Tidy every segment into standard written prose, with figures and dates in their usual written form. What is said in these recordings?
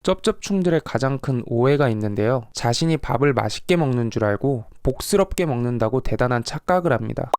쩝쩝충들의 가장 큰 오해가 있는데요. 자신이 밥을 맛있게 먹는 줄 알고 복스럽게 먹는다고 대단한 착각을 합니다.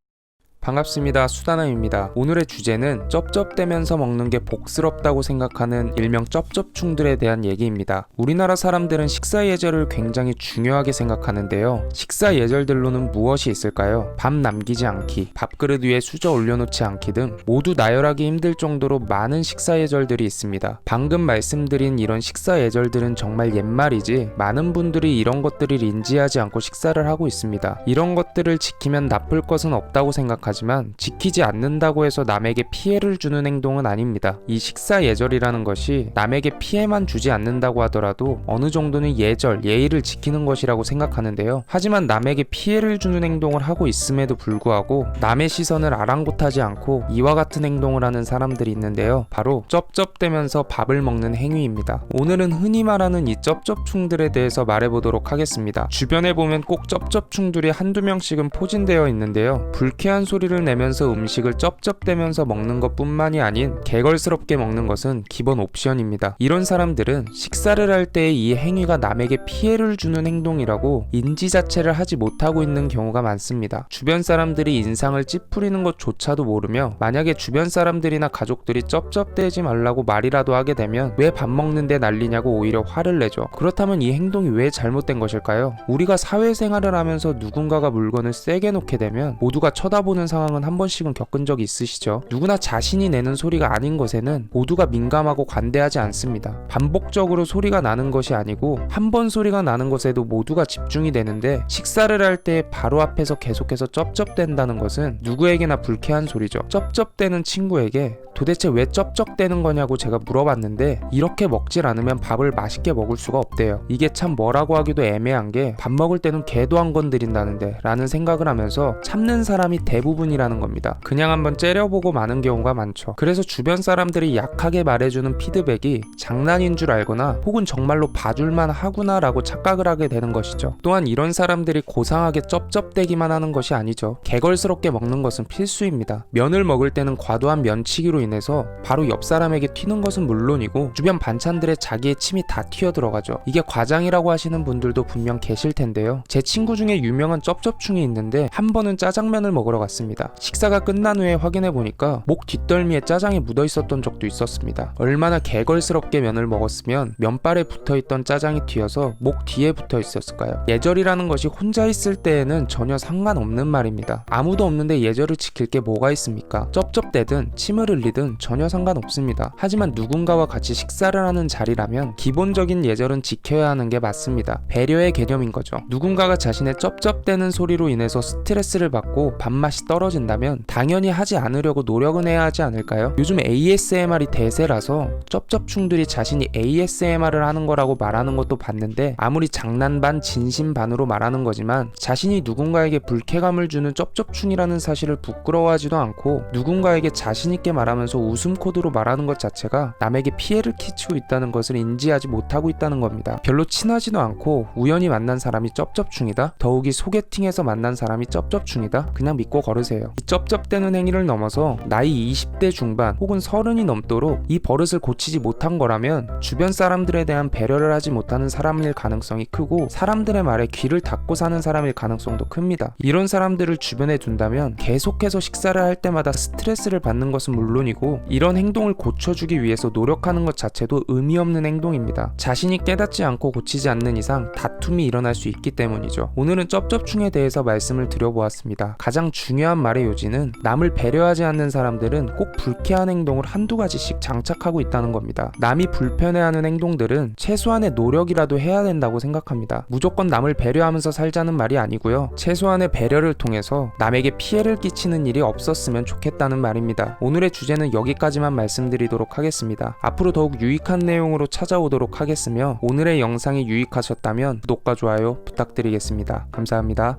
반갑습니다. 수다남입니다. 오늘의 주제는 쩝쩝대면서 먹는 게 복스럽다고 생각하는 일명 쩝쩝충들에 대한 얘기입니다. 우리나라 사람들은 식사 예절을 굉장히 중요하게 생각하는데요. 식사 예절들로는 무엇이 있을까요? 밥 남기지 않기, 밥그릇 위에 수저 올려놓지 않기 등 모두 나열하기 힘들 정도로 많은 식사 예절들이 있습니다. 방금 말씀드린 이런 식사 예절들은 정말 옛말이지 많은 분들이 이런 것들을 인지하지 않고 식사를 하고 있습니다. 이런 것들을 지키면 나쁠 것은 없다고 생각하지만 지키지 않는다고 해서 남에게 피해를 주는 행동은 아닙니다. 이 식사 예절이라는 것이 남에게 피해만 주지 않는다고 하더라도 어느 정도는 예절, 예의를 지키는 것이라고 생각하는데요. 하지만 남에게 피해를 주는 행동을 하고 있음에도 불구하고 남의 시선을 아랑곳하지 않고 이와 같은 행동을 하는 사람들이 있는데요. 바로 쩝쩝대면서 밥을 먹는 행위입니다. 오늘은 흔히 말하는 이 쩝쩝충들에 대해서 말해보도록 하겠습니다. 주변에 보면 꼭 쩝쩝충들이 한두 명씩은 포진되어 있는데요. 불쾌한 소리를 내면서 음식을 쩝쩝대면서 먹는 것 뿐만이 아닌 개걸스럽게 먹는 것은 기본 옵션입니다. 이런 사람들은 식사를 할 때 이 행위가 남에게 피해를 주는 행동이라고 인지 자체를 하지 못하고 있는 경우가 많습니다. 주변 사람들이 인상을 찌푸리는 것조차도 모르며 만약에 주변 사람들이나 가족들이 쩝쩝대지 말라고 말이라도 하게 되면 왜 밥 먹는데 난리냐고 오히려 화를 내죠. 그렇다면 이 행동이 왜 잘못된 것일까요? 우리가 사회생활을 하면서 누군가가 물건을 세게 놓게 되면 모두가 쳐다보는 상황은 한 번씩은 겪은 적이 있으시죠? 누구나 자신이 내는 소리가 아닌 것에는 모두가 민감하고 관대하지 않습니다. 반복적으로 소리가 나는 것이 아니고 한 번 소리가 나는 것에도 모두가 집중이 되는데 식사를 할 때 바로 앞에서 계속해서 쩝쩝댄다는 것은 누구에게나 불쾌한 소리죠. 쩝쩝대는 친구에게 도대체 왜 쩝쩝대는 거냐고 제가 물어봤는데 이렇게 먹질 않으면 밥을 맛있게 먹을 수가 없대요. 이게 참 뭐라고 하기도 애매한 게 밥 먹을 때는 개도 안 건드린다는데 라는 생각을 하면서 참는 사람이 대부분이라는 겁니다. 그냥 한번 째려보고 마는 경우가 많죠. 그래서 주변 사람들이 약하게 말해주는 피드백이 장난인 줄 알거나 혹은 정말로 봐줄만 하구나 라고 착각을 하게 되는 것이죠. 또한 이런 사람들이 고상하게 쩝쩝대기만 하는 것이 아니죠. 개걸스럽게 먹는 것은 필수입니다. 면을 먹을 때는 과도한 면치기로 인해서 바로 옆 사람에게 튀는 것은 물론이고 주변 반찬들에 자기의 침이 다 튀어 들어가죠. 이게 과장이라고 하시는 분들도 분명 계실 텐데요. 제 친구 중에 유명한 쩝쩝충이 있는데 한 번은 짜장면을 먹으러 갔습니다. 식사가 끝난 후에 확인해 보니까 목 뒷덜미에 짜장이 묻어 있었던 적도 있었습니다. 얼마나 개걸스럽게 면을 먹었으면 면발에 붙어있던 짜장이 튀어서 목 뒤에 붙어 있었을까요? 예절이라는 것이 혼자 있을 때에는 전혀 상관없는 말입니다. 아무도 없는데 예절을 지킬 게 뭐가 있습니까? 쩝쩝대든 침을 흘리든 전혀 상관없습니다. 하지만 누군가와 같이 식사를 하는 자리라면 기본적인 예절은 지켜야 하는 게 맞습니다. 배려의 개념인 거죠. 누군가가 자신의 쩝쩝대는 소리로 인해서 스트레스를 받고 밥맛이 떨어진다면 당연히 하지 않으려고 노력은 해야 하지 않을까요? 요즘 ASMR이 대세라서 쩝쩝충들이 자신이 ASMR을 하는 거라고 말하는 것도 봤는데 아무리 장난 반 진심 반으로 말하는 거지만 자신이 누군가에게 불쾌감을 주는 쩝쩝충이라는 사실을 부끄러워하지도 않고 누군가에게 자신있게 말하면서 웃음 코드로 말하는 것 자체가 남에게 피해를 끼치고 있다는 것을 인지하지 못하고 있다는 겁니다. 별로 친하지도 않고 우연히 만난 사람이 쩝쩝충이다? 더욱이 소개팅에서 만난 사람이 쩝쩝충이다? 그냥 믿고 걸으세요. 이 쩝쩝대는 행위를 넘어서 나이 20대 중반 혹은 30이 넘도록 이 버릇을 고치지 못한 거라면 주변 사람들에 대한 배려를 하지 못하는 사람일 가능성이 크고 사람들의 말에 귀를 닫고 사는 사람일 가능성도 큽니다. 이런 사람들을 주변에 둔다면 계속해서 식사를 할 때마다 스트레스를 받는 것은 물론이고 이런 행동을 고쳐주기 위해서 노력하는 것 자체도 의미 없는 행동입니다. 자신이 깨닫지 않고 고치지 않는 이상 다툼이 일어날 수 있기 때문이죠. 오늘은 쩝쩝충에 대해서 말씀을 드려보았습니다. 가장 중요한 말의 요지는 남을 배려하지 않는 사람들은 꼭 불쾌한 행동을 한두 가지씩 장착하고 있다는 겁니다. 남이 불편해하는 행동들은 최소한의 노력이라도 해야 된다고 생각합니다. 무조건 남을 배려하면서 살자는 말이 아니고요. 최소한의 배려를 통해서 남에게 피해를 끼치는 일이 없었으면 좋겠다는 말입니다. 오늘의 주제는 여기까지만 말씀드리도록 하겠습니다. 앞으로 더욱 유익한 내용으로 찾아오도록 하겠으며 오늘의 영상이 유익하셨다면 구독과 좋아요 부탁드리겠습니다. 감사합니다.